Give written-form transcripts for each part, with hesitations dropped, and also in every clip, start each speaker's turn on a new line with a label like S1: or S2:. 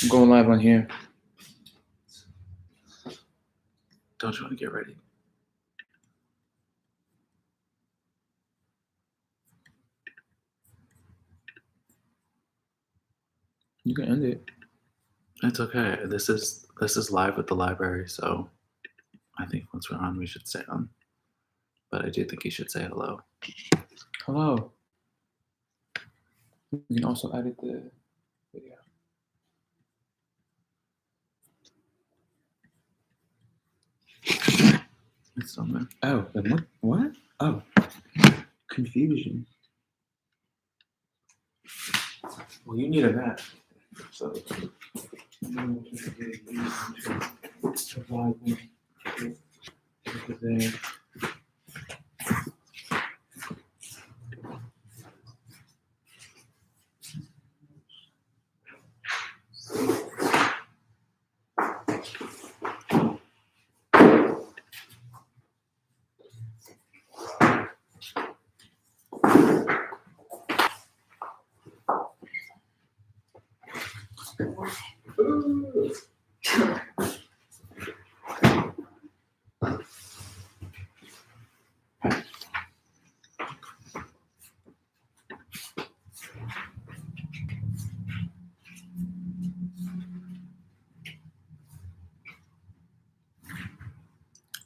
S1: I'm going live on here.
S2: Don't you want to get ready?
S1: You can end it.
S2: It's okay. This is live at the library, so I think once we're on, we should stay on. But I do think you should say hello.
S1: Hello. You can also edit the video.
S2: It's on there.
S1: Oh, then what? Oh, confusion. Well, you need a map. So. There.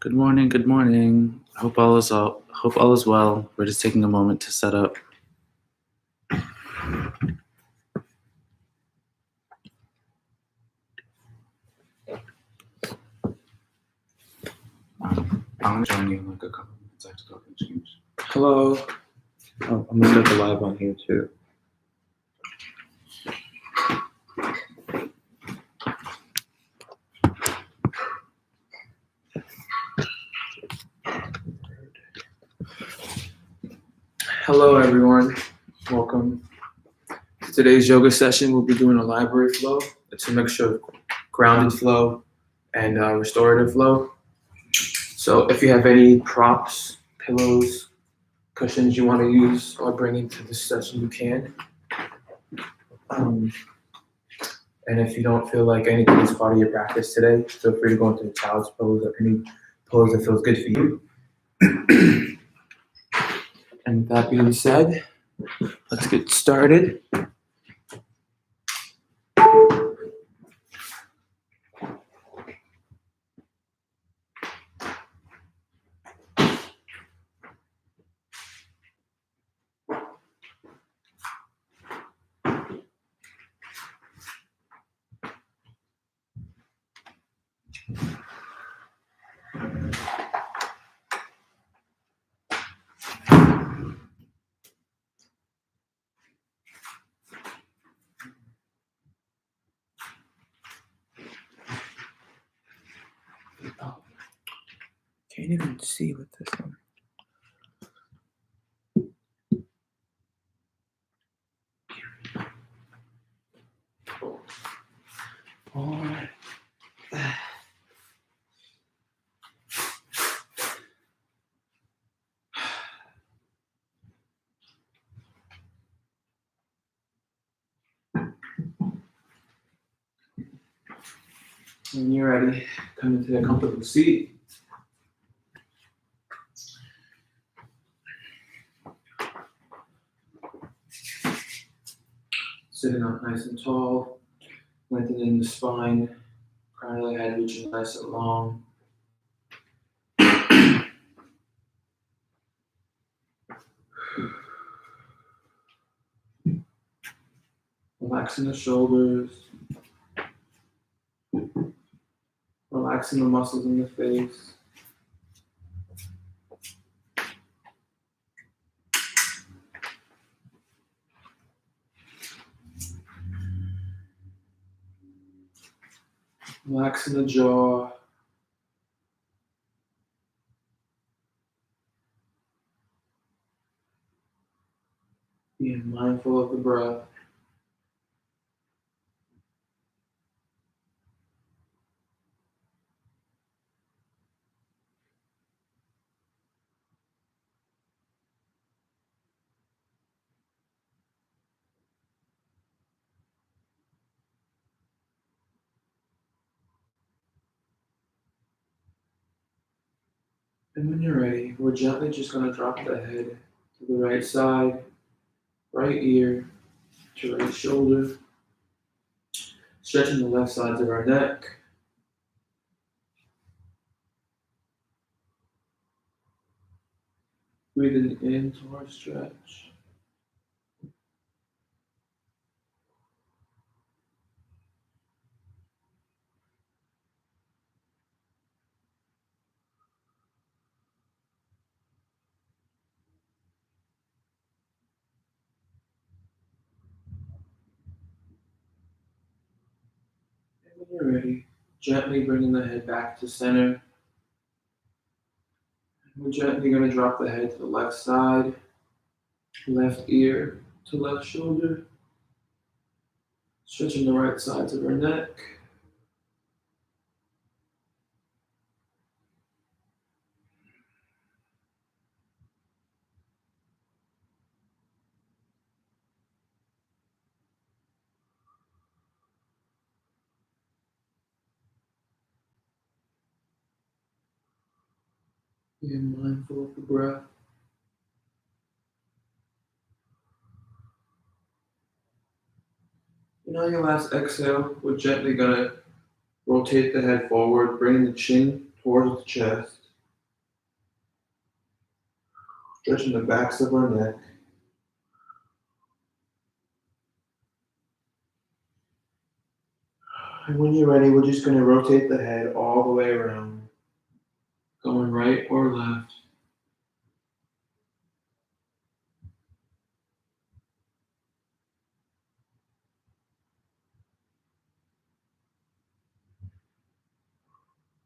S2: Good morning. Good morning. Hope all is well. We're just taking a moment to set up. I'm gonna join you in like a couple minutes. I have to go and change.
S1: Hello. Oh, I'm gonna start the live on here too. Hello, everyone. Welcome to today's yoga session. We'll be doing a library flow. It's a mixture of grounded flow and restorative flow. So if you have any props, pillows, cushions you want to use or bring into this session, you can. And if you don't feel like anything is part of your practice today, feel free to go into the child's pose or any pose that feels good for you. And with that being said, let's get started. Oh, can't even see with this one. All right. When you're ready, come into a comfortable seat. Sitting up nice and tall, lengthening the spine, crown of the head reaching nice and long. Relaxing the shoulders, relaxing the muscles in the face. Relaxing the jaw. Being mindful of the breath. And when you're ready, we're gently just going to drop the head to the right side, right ear to right shoulder, stretching the left sides of our neck. Breathing into our stretch. And when you're ready, gently bringing the head back to center. We're gently going to drop the head to the left side, left ear to left shoulder, stretching the right sides of our neck. Being mindful of the breath. And on your last exhale, we're gently going to rotate the head forward, bringing the chin towards the chest, stretching the backs of our neck. And when you're ready, we're just going to rotate the head all the way around, going right or left.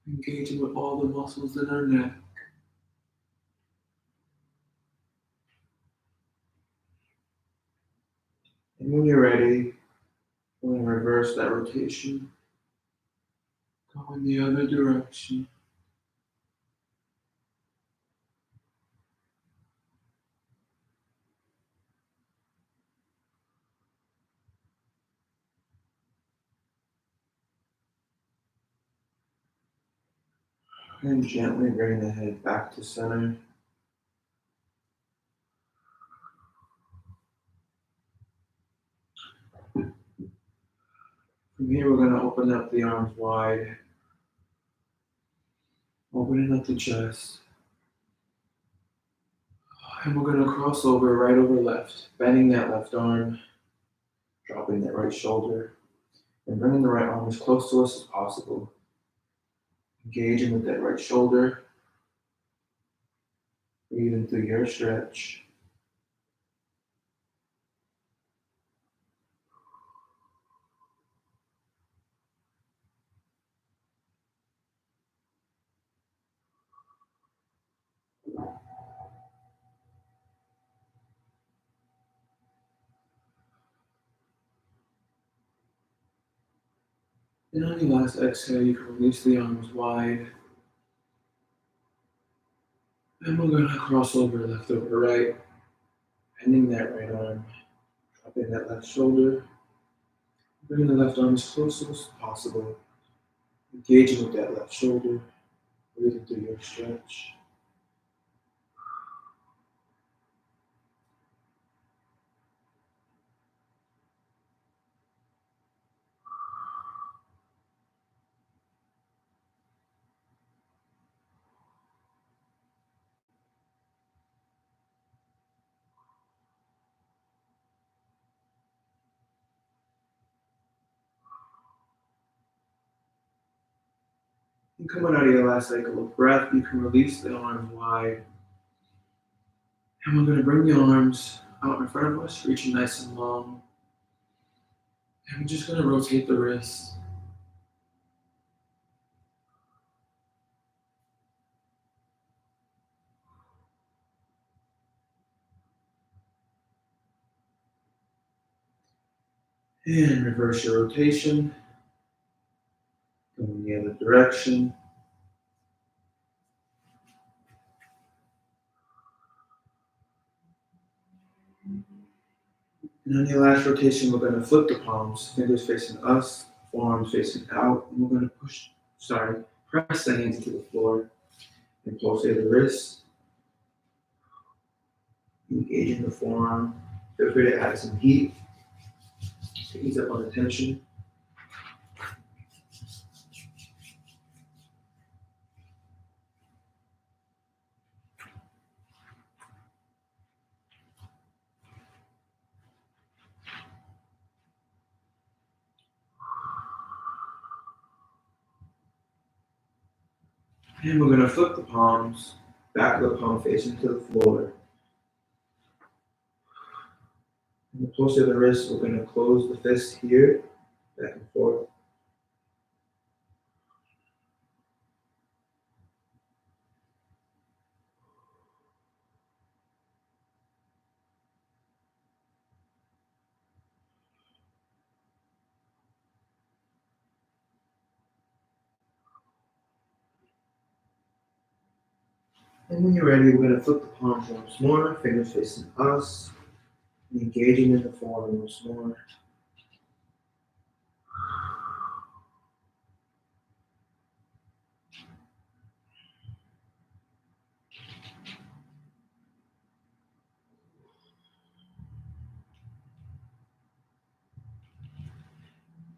S1: Engaging with all the muscles in our neck. And when you're ready, we're going to reverse that rotation, go in the other direction. And gently bring the head back to center. From here, we're going to open up the arms wide, opening up the chest. And we're going to cross over right over left, bending that left arm, dropping that right shoulder, and bringing the right arm as close to us as possible. Engaging with that right shoulder, breathing through your stretch. And on your last exhale, you can release the arms wide. And we're going to cross over left over right, bending that right arm, dropping that left shoulder, bringing the left arm as close as possible, engaging with that left shoulder, breathing through your stretch. And coming out of your last cycle of breath, you can release the arms wide. And we're going to bring the arms out in front of us, reaching nice and long. And we're just going to rotate the wrists. And reverse your rotation. Go in the other direction. And on your last rotation, we're going to flip the palms, fingers facing us, forearms facing out, and we're going to press the hands to the floor. and pulsate the wrist, engaging the forearm. Feel free to add some heat to ease up on the tension. And we're gonna flip the palms, back of the palm facing to the floor. And the pulsate of the wrist, we're gonna close the fist here, back and forth. And when you're ready, we're gonna flip the palms once more, fingers facing us, and engaging in the forearm once more.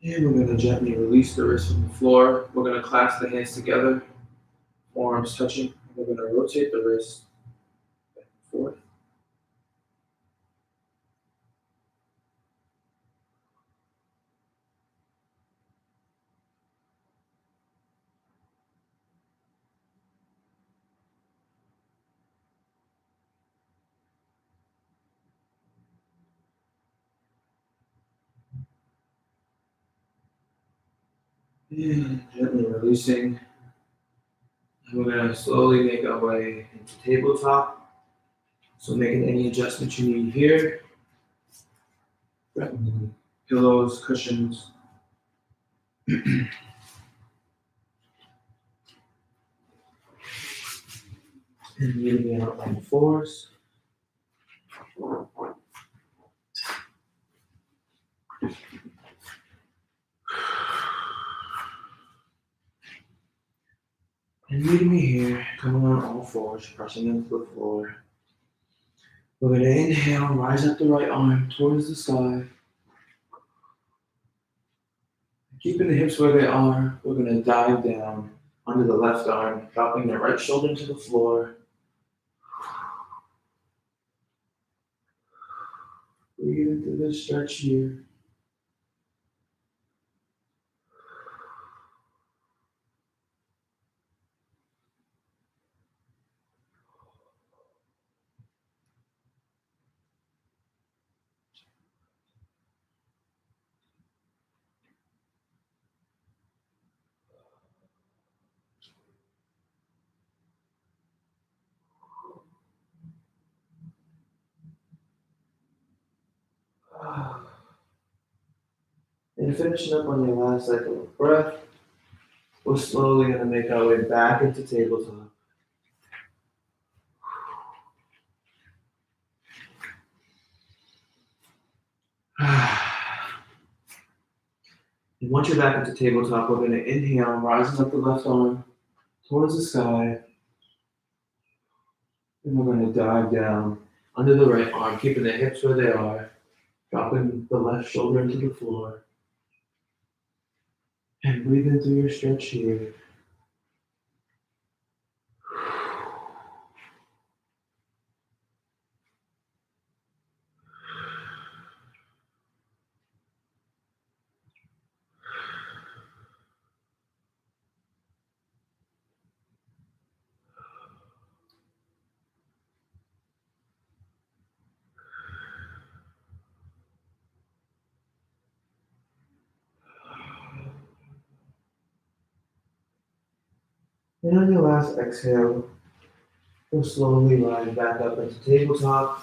S1: And we're gonna gently release the wrist from the floor. We're gonna clasp the hands together, forearms touching. We're gonna rotate the wrist back and forth. And gently releasing. And we're gonna slowly make our way into tabletop. So making any adjustments you need here. Pillows, cushions. And meeting out on the floors. And meeting me here, coming on all fours, pressing into the floor. We're gonna inhale, rise up the right arm towards the sky. Keeping the hips where they are, we're gonna dive down under the left arm, dropping the right shoulder to the floor. Breathe into this stretch here. And finishing up on your last cycle of breath, we're slowly gonna make our way back into tabletop. And once you're back into tabletop, we're gonna inhale, rising up the left arm towards the sky. And we're gonna dive down under the right arm, keeping the hips where they are, dropping the left shoulder into the floor. And breathe into your stretch here. And on your last exhale, we'll slowly rise back up into tabletop.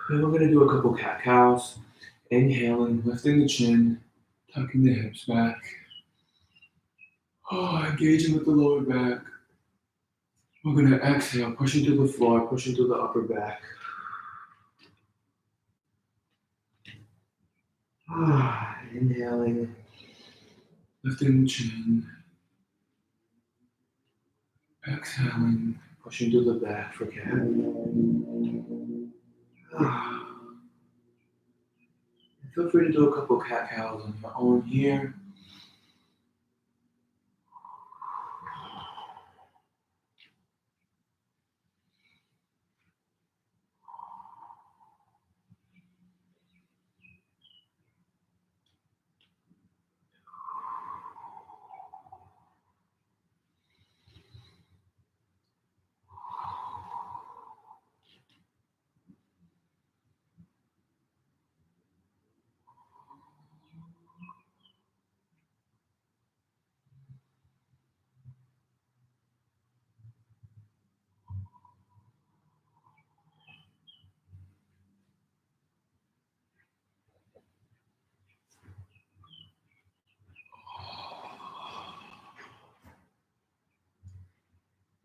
S1: And we're gonna do a couple cat cows. Inhaling, lifting the chin, tucking the hips back. Engaging with the lower back. We're gonna exhale, pushing to the floor, pushing to the upper back. Inhaling, Lifting the chin. Exhaling, pushing to the back for cat. Feel free to do a couple cat cows on your own here.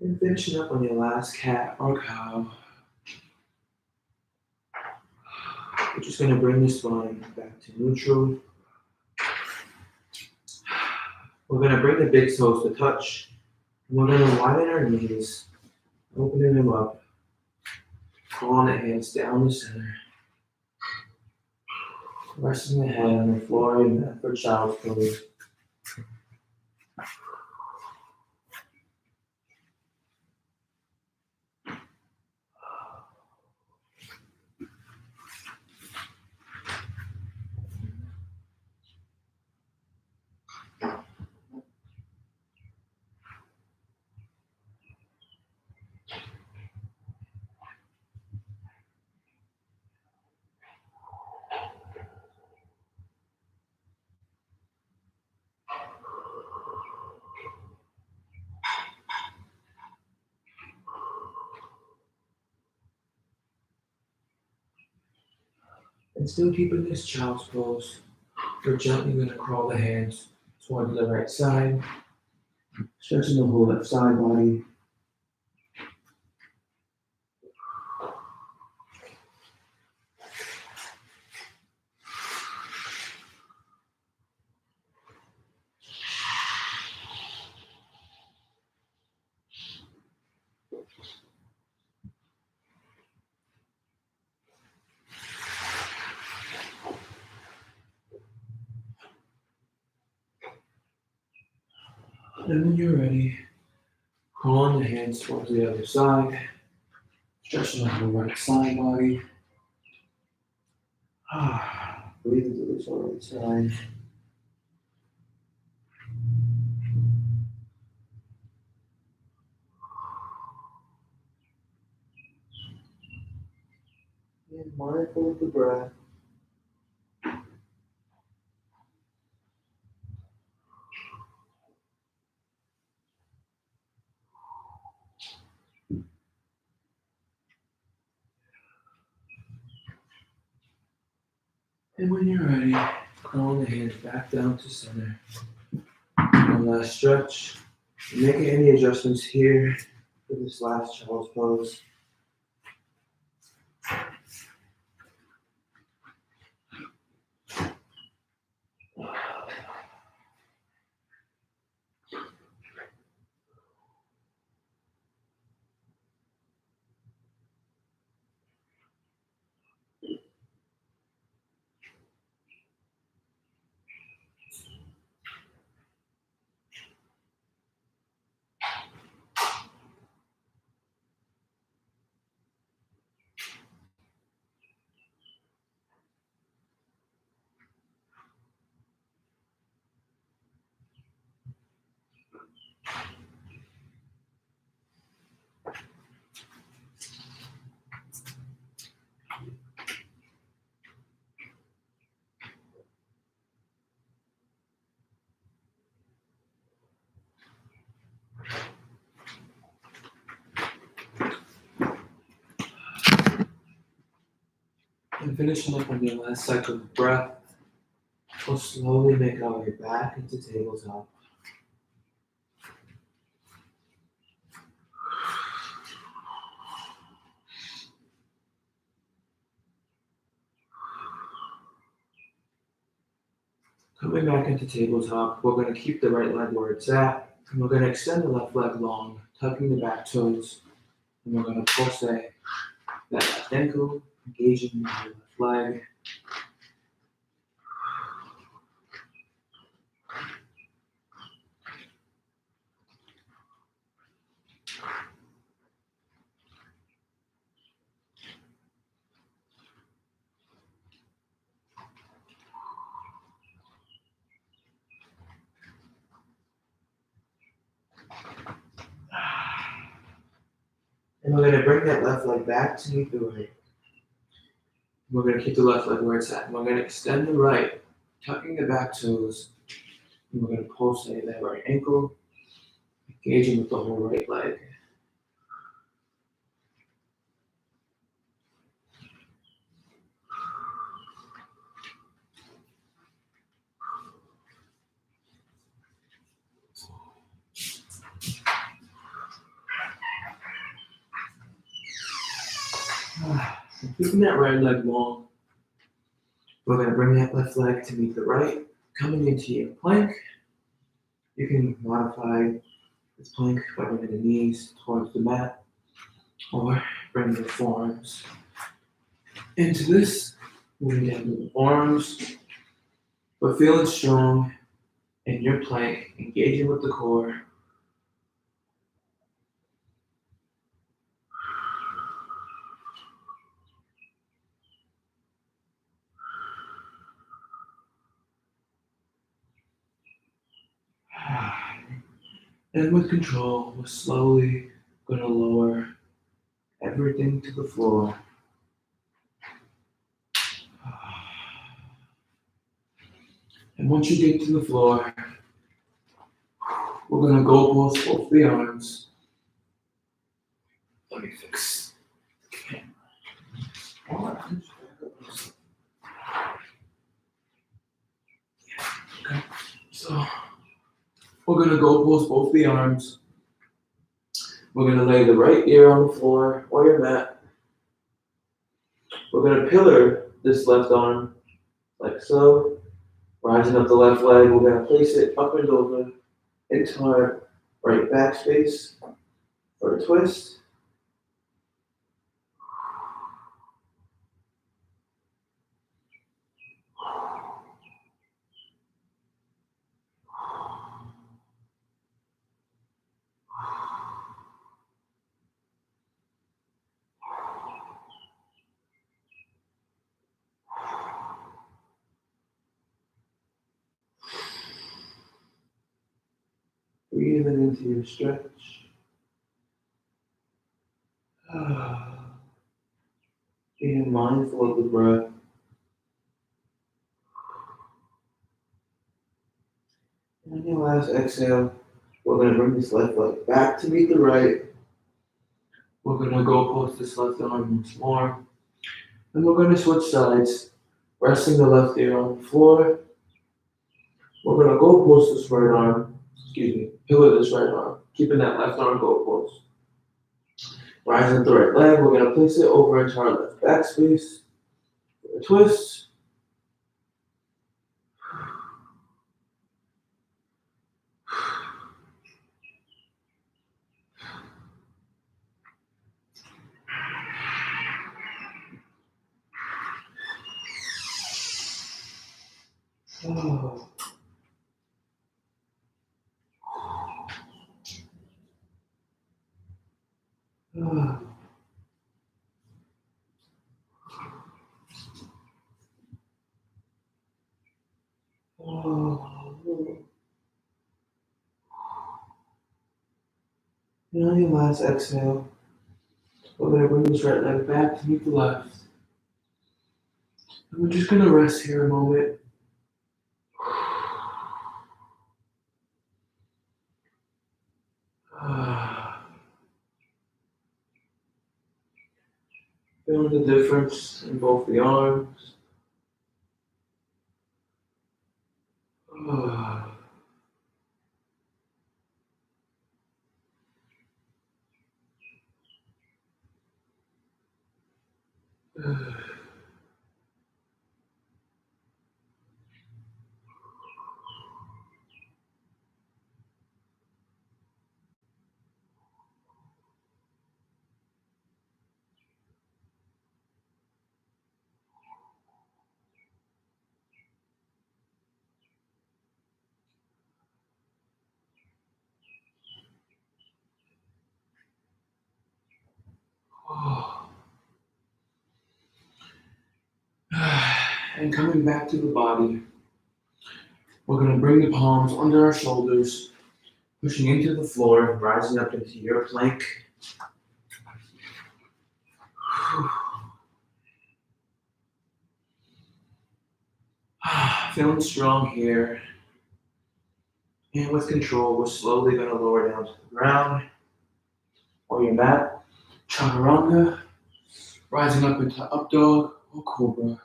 S1: And finishing up on your last cat or cow. We're just going to bring the spine back to neutral. We're going to bring the big toes to touch. And we're going to widen our knees, opening them up. Pulling the hands down the center. Resting the head on the floor and mat for child's pose. And still keeping this child's pose, we're gently going to crawl the hands towards the right side, stretching the whole left side body. And when you're ready, crawling the hands towards the other side, stretching the whole right side body. Breathe into this right side. And mindful of the breath. And when you're ready, crawling the hands back down to center. One last stretch. Making any adjustments here for this last child's pose. And finishing up on your last cycle of breath, we'll slowly make our way back into tabletop. Coming back into tabletop, we're going to keep the right leg where it's at, and we're going to extend the left leg long, tucking the back toes, and we're going to pulse that left ankle, engaging the left leg. And we're going to bring that left leg back to meet the right. We're going to keep the left leg where it's at. And we're going to extend the right, tucking the back toes. And we're going to pulsate that right ankle, engaging with the whole right leg. Keeping that right leg long, we're going to bring that left leg to meet the right, coming into your plank. You can modify this plank by bringing the knees towards the mat or bringing the forearms into this, moving down to the forearms, but feeling strong in your plank, engaging with the core. And with control, we're slowly going to lower everything to the floor. And once you get to the floor, we're going to go pulse both the arms. Let me fix the camera. Okay, so we're going to go pulse both the arms. We're going to lay the right ear on the floor or your mat. We're going to pillar this left arm like so. Rising up the left leg, we're going to place it up and over into our right back space for a twist. Breathing into your stretch. Being mindful of the breath. And on your last exhale, we're going to bring this left leg back to meet the right. We're going to go pulse this left arm once more. And we're going to switch sides, resting the left ear on the floor. We're going to go pulse this right arm, pillar this right arm, keeping that left arm go pulse. Rising up the right leg, we're going to place it over into our left back space. A twist. Oh. Oh. Oh. And on your last exhale, we're going to bring this right leg back to meet the left. And we're just going to rest here a moment. Feeling the difference in both the arms. And coming back to the body, we're going to bring the palms under our shoulders, pushing into the floor, rising up into your plank. Feeling strong here. And with control, we're slowly going to lower down to the ground or your mat. Chaturanga, rising up into up dog or cobra.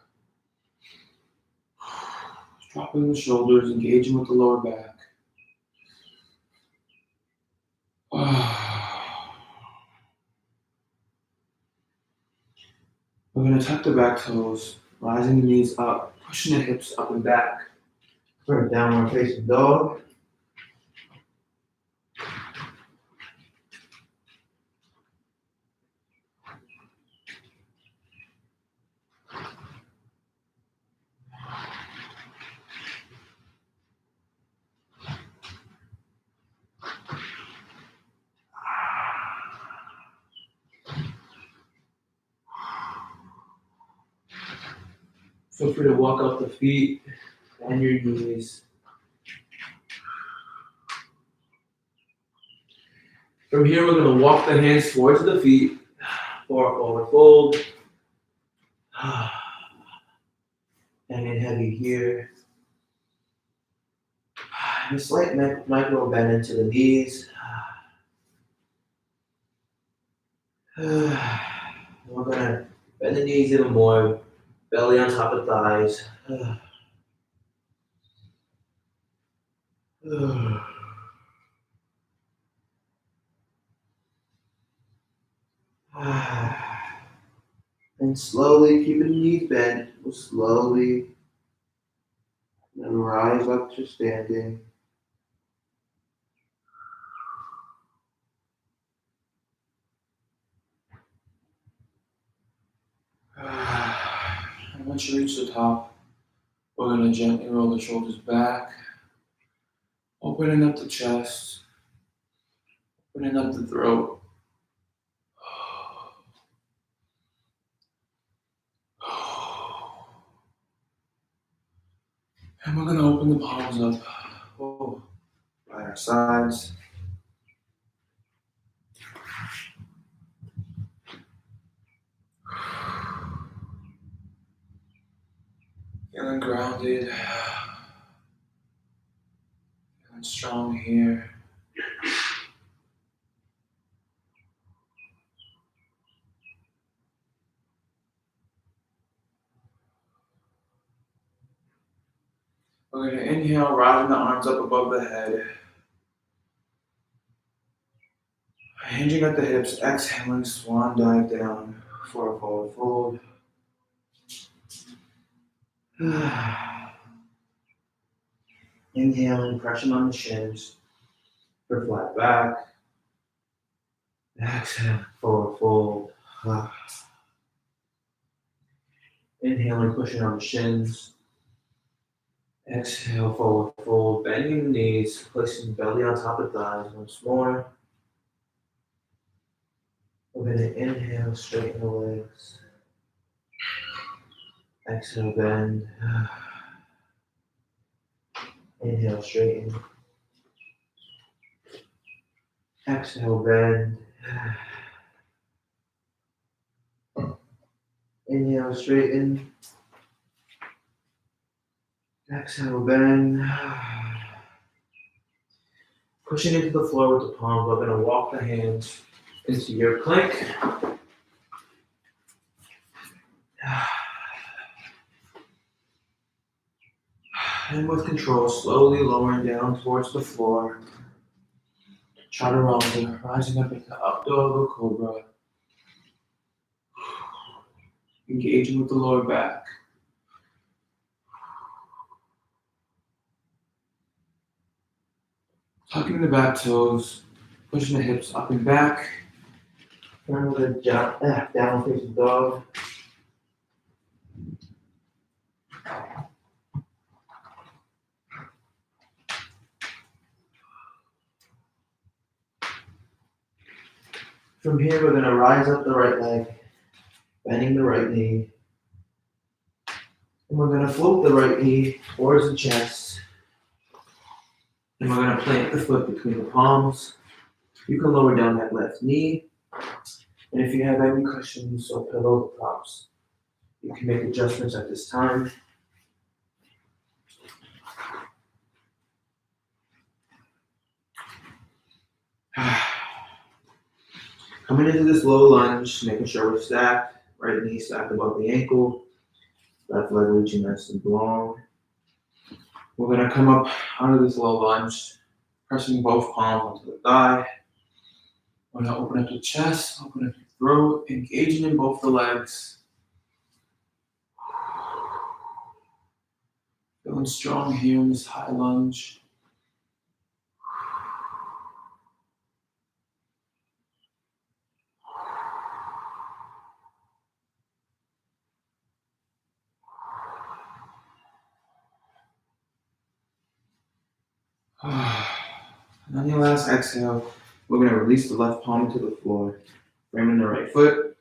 S1: Dropping the shoulders, engaging with the lower back. We're going to tuck the back toes, rising the knees up, pushing the hips up and back for a downward facing dog. Feel free to walk up the feet and your knees. From here, we're going to walk the hands towards the feet, forward fold. Hanging heavy here. And a slight micro bend into the knees. We're going to bend the knees even more, belly on top of thighs. And slowly, keeping the knees bent, we'll slowly rise up to standing. And once you reach the top, we're going to gently roll the shoulders back, opening up the chest, opening up the throat. And we're going to open the palms up by our sides. Feeling grounded, feeling strong here. We're going to inhale, rising the arms up above the head. Hinging at the hips, exhaling, swan dive down for a forward fold. Inhaling, pressing on the shins for flat back. Exhale, forward fold. Inhaling, pushing on the shins. Exhale, forward fold, bending the knees, placing belly on top of thighs once more. We're going to inhale, straighten the legs. Exhale, bend. Inhale, straighten. Exhale, bend. Inhale, straighten. Exhale, bend. Pushing into the floor with the palms, we're going to walk the hands into your plank. And with control, slowly lowering down towards the floor. Chaturanga, rising up into up dog or cobra. Engaging with the lower back. Tucking the back toes, pushing the hips up and back. Turn with a down facing dog. From here, we're going to rise up the right leg, bending the right knee. And We're gonna float the right knee towards the chest. And we're gonna plant the foot between the palms. You can lower down that left knee. And if you have any cushions or pillow props, you can make adjustments at this time. Coming into this low lunge, making sure we're stacked. Right knee stacked above the ankle. Left leg reaching nice and long. We're gonna come up out of this low lunge, pressing both palms onto the thigh. We're gonna open up the chest, open up the throat, engaging in both the legs. Feeling strong here in this high lunge. And on your last exhale, we're going to release the left palm to the floor, framing the right foot,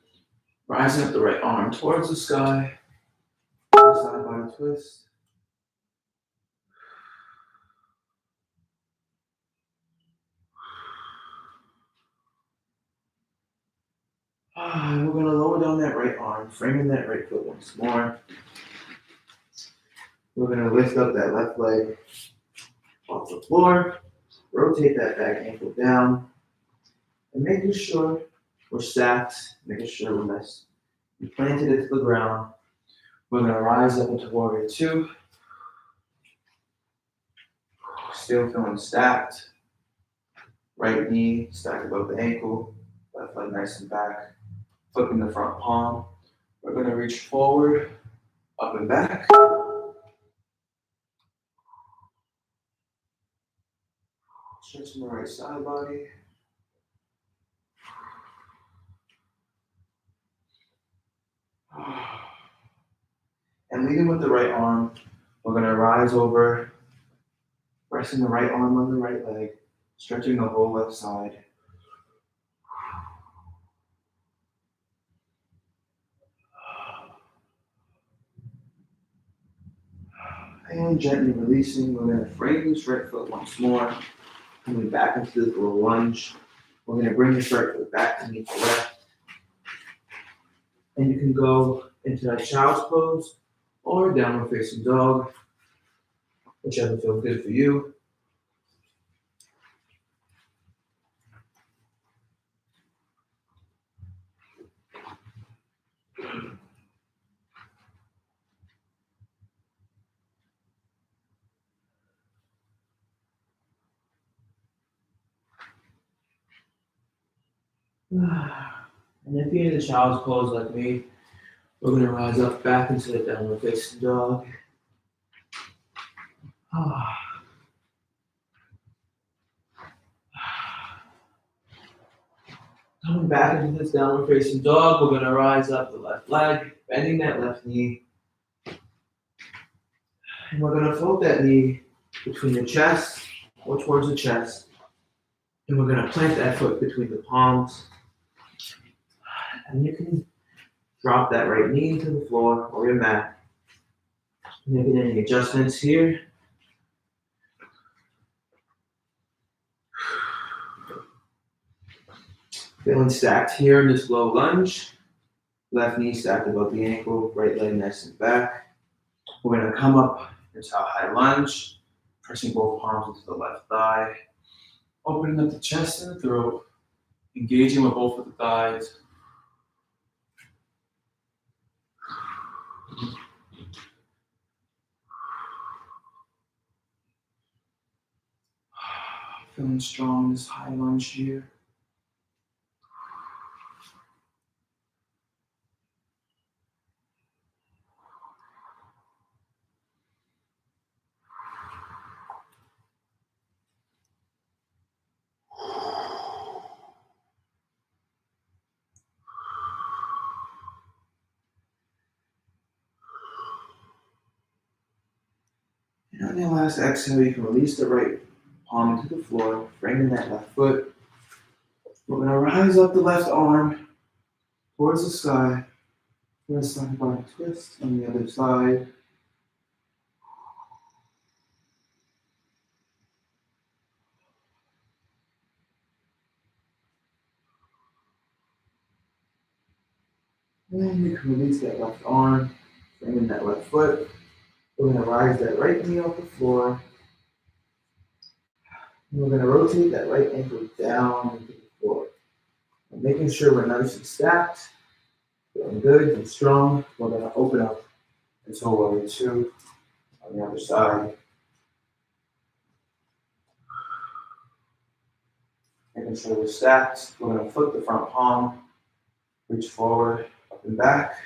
S1: rising up the right arm towards the sky, side body twist. And we're going to lower down that right arm, framing that right foot once more. We're going to lift up that left leg off the floor, rotate that back ankle down, and making sure we're stacked, making sure we're nice and planted into the ground. We're going to rise up into Warrior Two. Still feeling stacked. Right knee stacked above the ankle, left leg nice and back. Flipping the front palm. We're going to reach forward, up and back. Stretching the right side body. And leading with the right arm, we're going to rise over, resting the right arm on the right leg, stretching the whole left side. And gently releasing, we're going to frame this right foot once more, coming back into the low lunge. We're going to bring this right foot back to meet the left. And you can go into that child's pose or downward facing dog, whichever feels good for you. And if you're in the child's pose like me, we're going to rise up back into the downward facing dog. Coming back into this downward facing dog, we're going to rise up the left leg, bending that left knee. And we're going to float that knee between the chest or towards the chest. And we're going to plant that foot between the palms. And you can drop that right knee to the floor or your mat. Making any adjustments here. Feeling stacked here in this low lunge. Left knee stacked above the ankle, right leg nice and back. We're going to come up into a high lunge, pressing both palms into the left thigh, opening up the chest and the throat, engaging with both of the thighs. Feeling strong in this high lunge here. And on your last exhale, you can release the right palm into the floor, framing that left foot. We're going to rise up the left arm towards the sky. We're going to side body twist on the other side. And you can release that left arm, straighten that left foot. We're gonna rise that right knee off the floor. And we're gonna rotate that right ankle down into the floor. And making sure we're nice and stacked, feeling good and strong. We're gonna open up into warrior two on the other side. Making sure we're stacked. We're gonna flip the front palm, reach forward, up and back.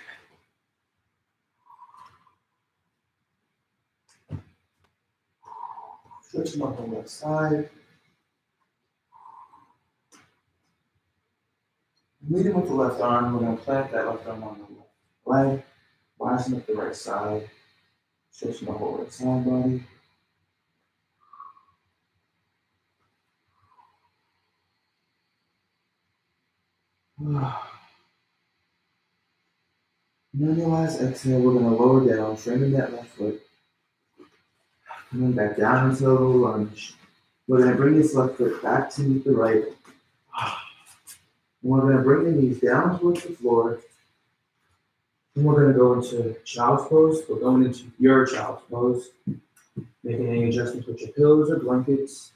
S1: Switch them up on the left side. Leading with the left arm, we're going to plant that left arm on the left leg, rising up the right side, stretching the whole right side body. And on your last exhale, we're going to lower down, straighten that left foot, coming back down into a little lunge. We're going to bring this left foot back to meet the right. And we're going to bring the knees down towards the floor. And we're going to go into child's pose. We're going into your child's pose. Making any adjustments with your pillows or blankets.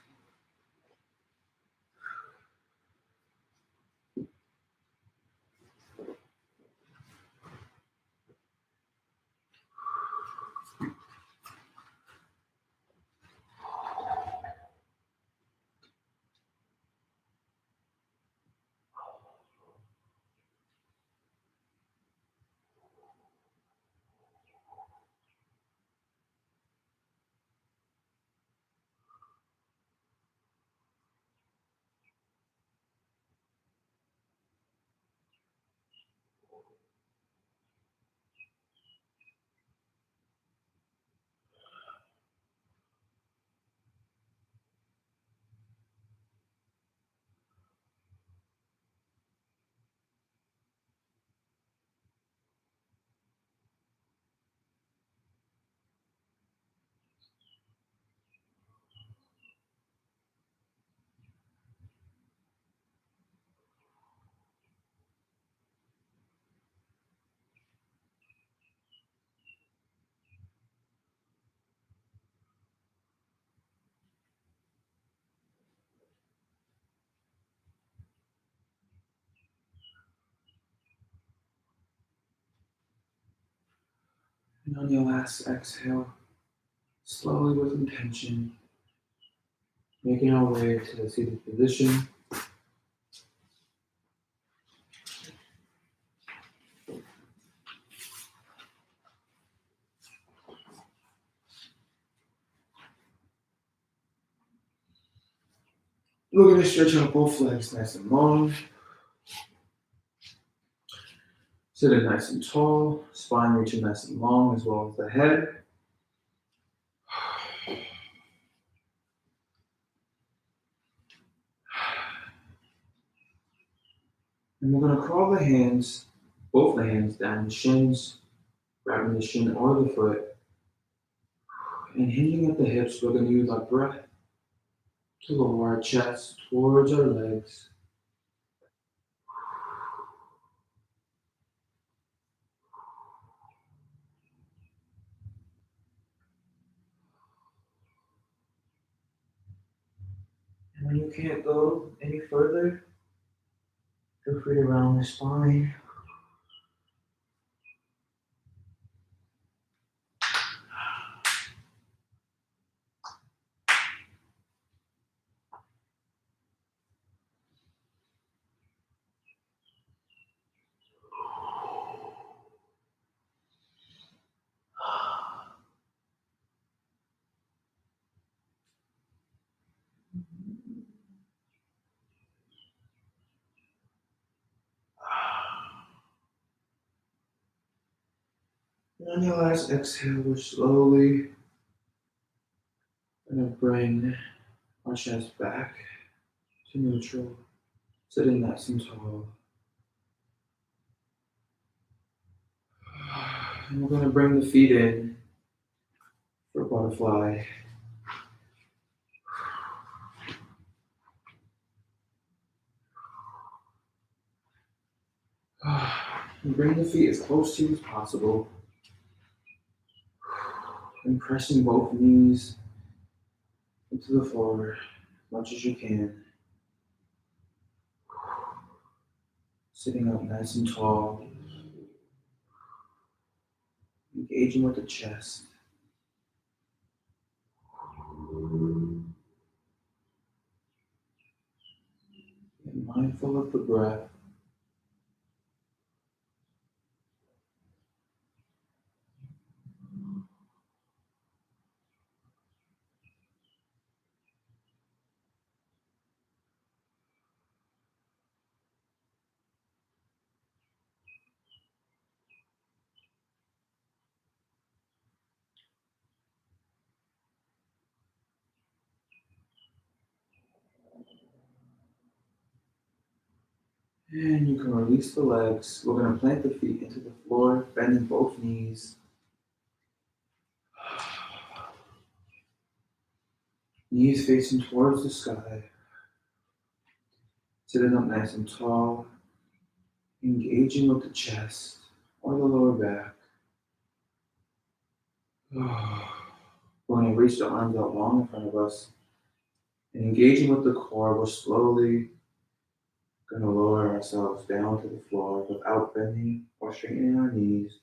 S1: And on your last exhale, slowly with intention, making our way to the seated position. We're going to stretch out both legs nice and long. Sitting nice and tall, spine reaching nice and long as well as the head. And we're going to crawl the hands, both the hands down the shins, grabbing the shin or the foot. And hinging at the hips, we're going to use our breath to lower our chest towards our legs. And when you can't go any further, feel free to round the spine. And on your last exhale, we're slowly going to bring our chest back to neutral, sitting nice and tall. And we're going to bring the feet in for butterfly. And bring the feet as close to you as possible. And pressing both knees into the floor as much as you can. Sitting up nice and tall. Engaging with the chest. Get mindful of the breath. And you can release the legs. We're going to plant the feet into the floor, bending both knees. Knees facing towards the sky. Sitting up nice and tall. Engaging with the chest or the lower back. We're going to reach the arms out long in front of us. And engaging with the core, we're slowly going to lower ourselves down to the floor without bending or straightening our knees.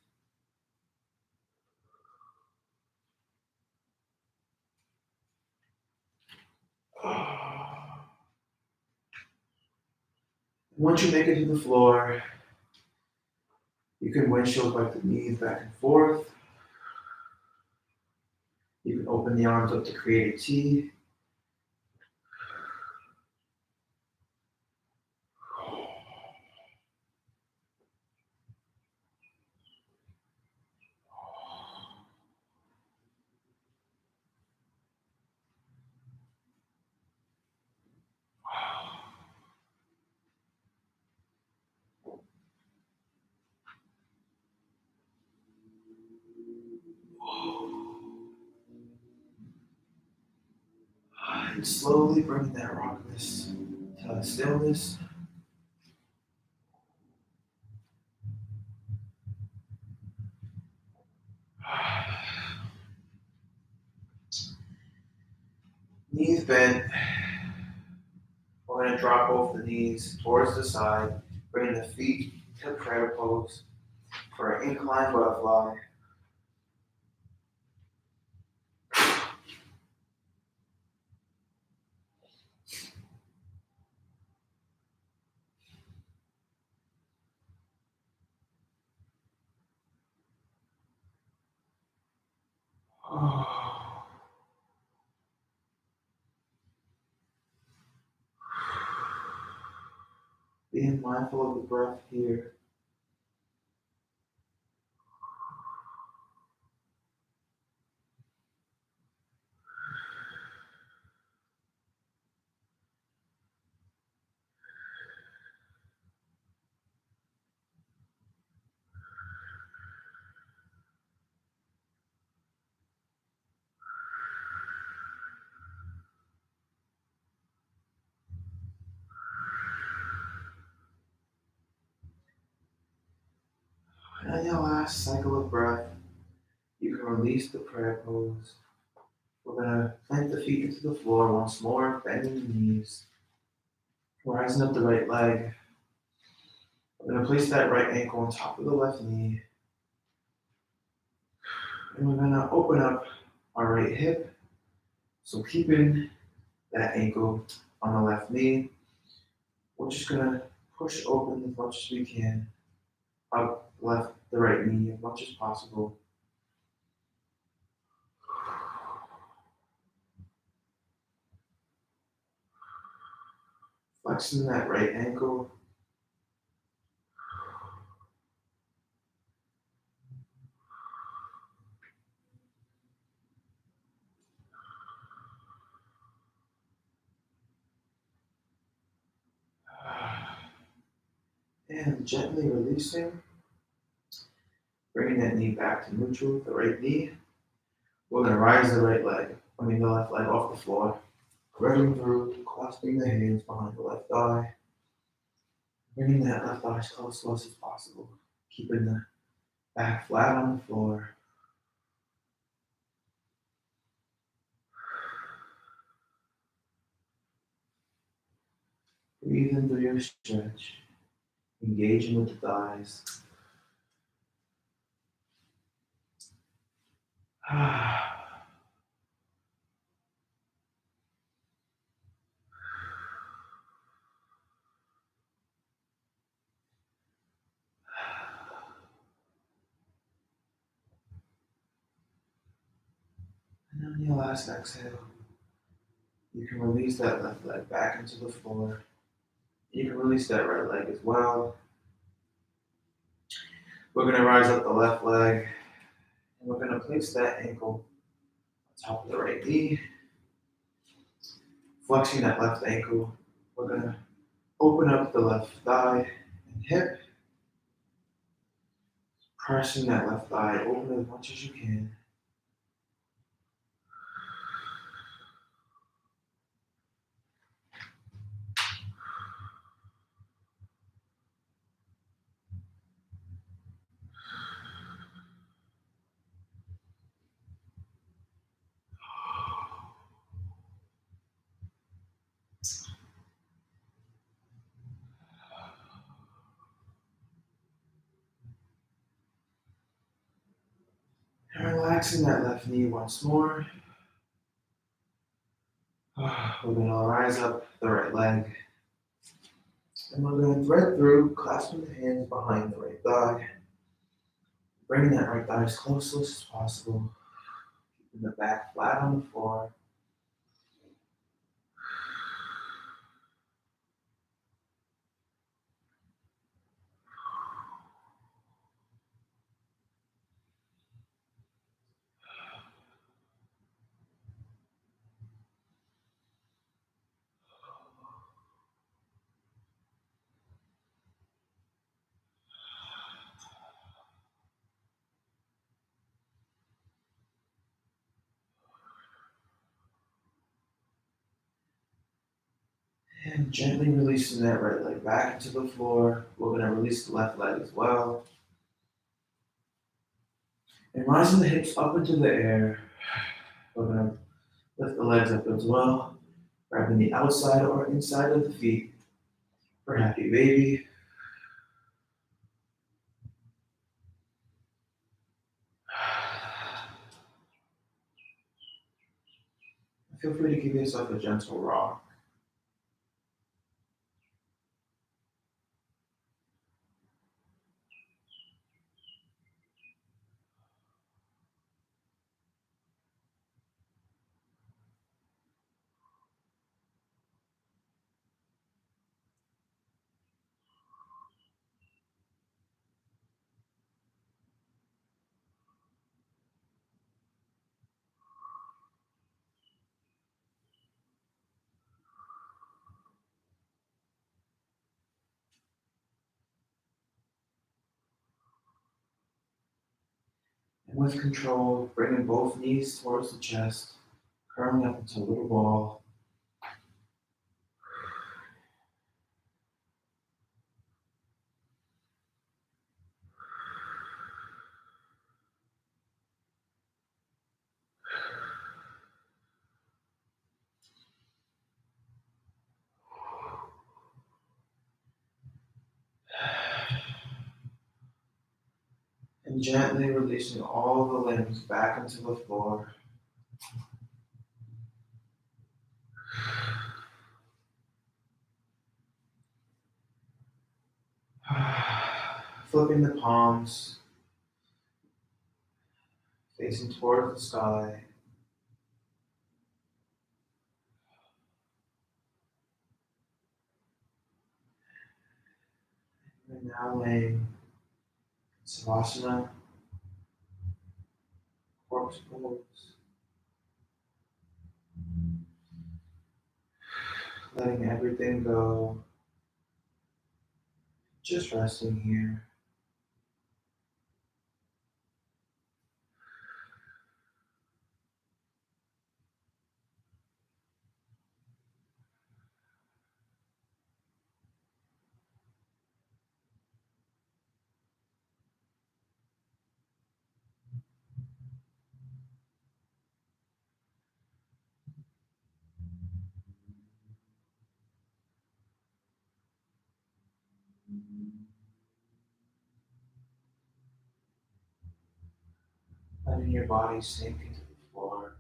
S1: Once you make it to the floor, you can windshield like the knees back and forth. You can open the arms up to create a T. And slowly bring that rockless to stillness. Knees bent. We're going to drop both the knees towards the side, bringing the feet to prayer pose for an inclined butterfly. Being mindful of the breath here. And on your last cycle of breath, you can release the prayer pose. We're going to plant the feet into the floor once more, bending the knees, rising up the right leg. We're going to place that right ankle on top of the left knee. And we're going to open up our right hip. So keeping that ankle on the left knee, we're just going to push open as much as we can, up the right knee as much as possible. Flexing that right ankle. And gently releasing. Bringing that knee back to neutral, the right knee. We're going to rise the right leg, bringing the left leg off the floor. Spreading through, clasping the hands behind the left thigh. Bringing that left thigh as close to us as possible. keeping the back flat on the floor. Breathe in through your stretch, engaging with the thighs. And on your last exhale, you can release that left leg back into the floor. You can release that right leg as well. We're going to rise up the left leg, and we're going to place that ankle on top of the right knee. Flexing that left ankle, we're going to open up the left thigh and hip. Pressing that left thigh open as much as you can. And relaxing that left knee once more. We're going to rise up the right leg. And we're going to thread through, clasping the hands behind the right thigh. Bringing that right thigh as close as possible. Keeping the back flat on the floor. And gently releasing that right leg back into the floor. We're going to release the left leg as well. And rising the hips up into the air. We're going to lift the legs up as well. Grabbing the outside or inside of the feet for happy baby. Feel free to give yourself a gentle rock. And with control, bringing both knees towards the chest, curling up into a little ball. And gently releasing all the limbs back into the floor. Flipping the palms, facing towards the sky. And now laying Savasana, corpse pose. Letting everything go. Just resting here. Letting your body sink into the floor.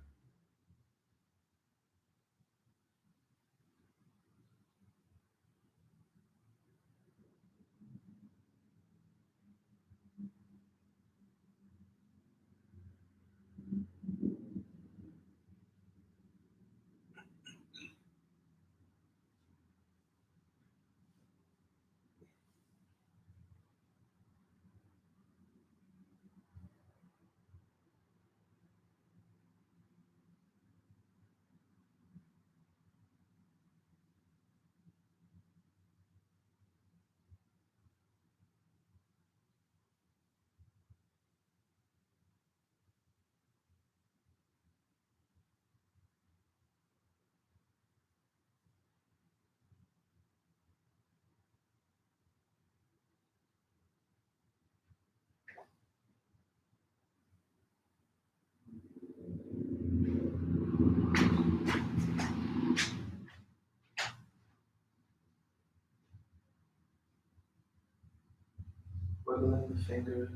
S1: Wiggling the fingers,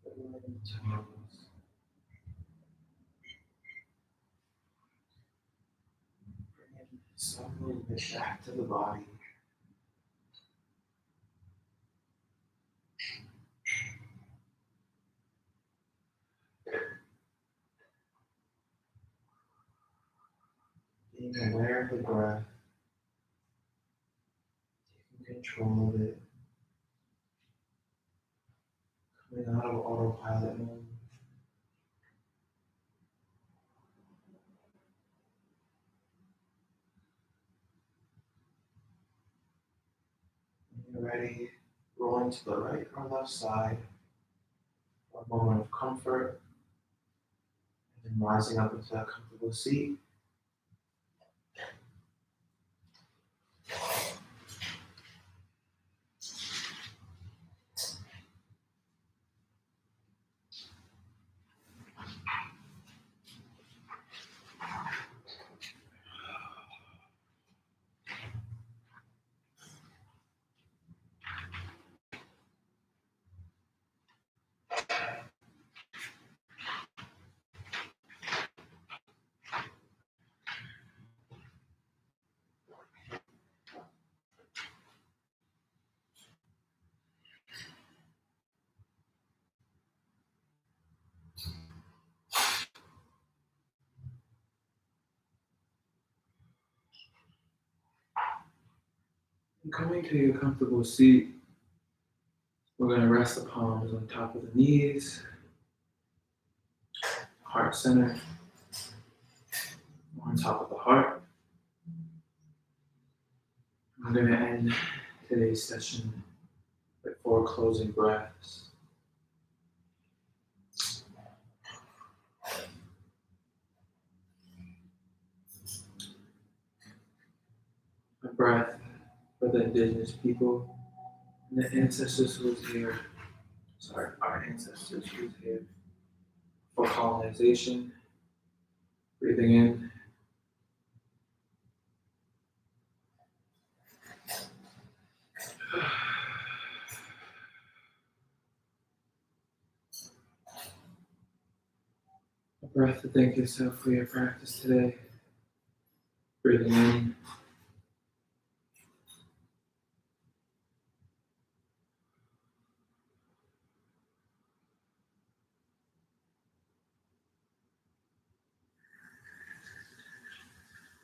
S1: wiggling the toes. Bringing some movement back to the body. Being aware of the breath, taking control of it, coming out of autopilot mode. When you're ready, rolling to the right or left side for a moment of comfort, and then rising up into a comfortable seat. And coming to your comfortable seat, we're going to rest the palms on top of the knees, heart center, on top of the heart. I'm going to end today's session with 4 closing breaths. A breath for the indigenous people and the ancestors who was here. Our ancestors who was here for colonization. Breathing in. A breath to thank yourself for your practice today. Breathing in.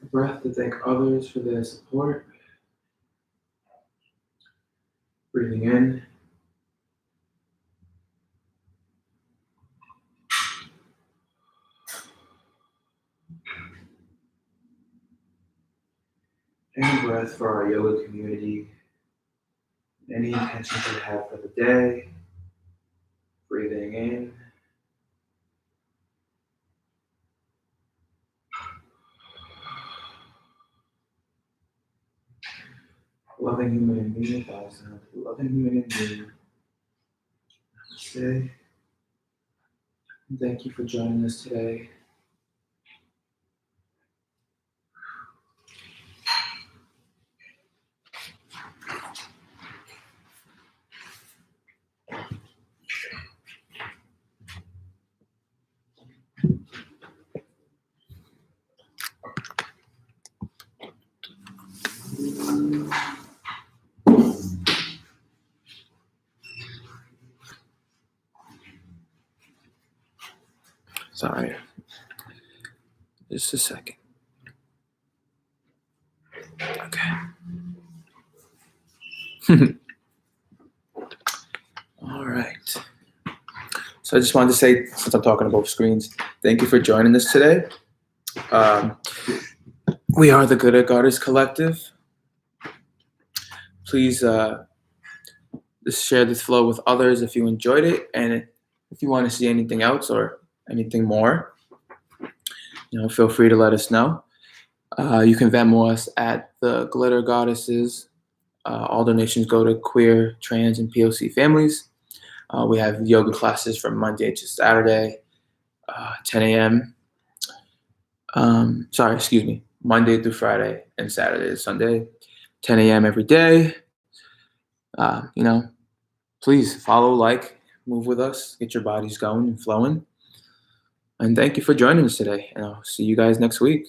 S1: A breath to thank others for their support. Breathing in. And a breath for our yoga community. Any intentions you have for the day. Breathing in. Loving human in me, thousand. Loving human in me. Namaste. And thank you for joining us today. Sorry. Just a second. Okay. All right. So I just wanted to say, since I'm talking about screens, thank you for joining us today. We are the Good at Garters Collective. Please just share this flow with others if you enjoyed it, and if you want to see anything else or anything more, feel free to let us know. You can Venmo us at the Glitter Goddesses. All donations go to queer, trans, and POC families. We have yoga classes from Monday to Saturday, 10 a.m. Monday through Friday and Saturday to Sunday, 10 a.m. every day. Please follow, move with us, get your bodies going and flowing. And thank you for joining us today. And I'll see you guys next week.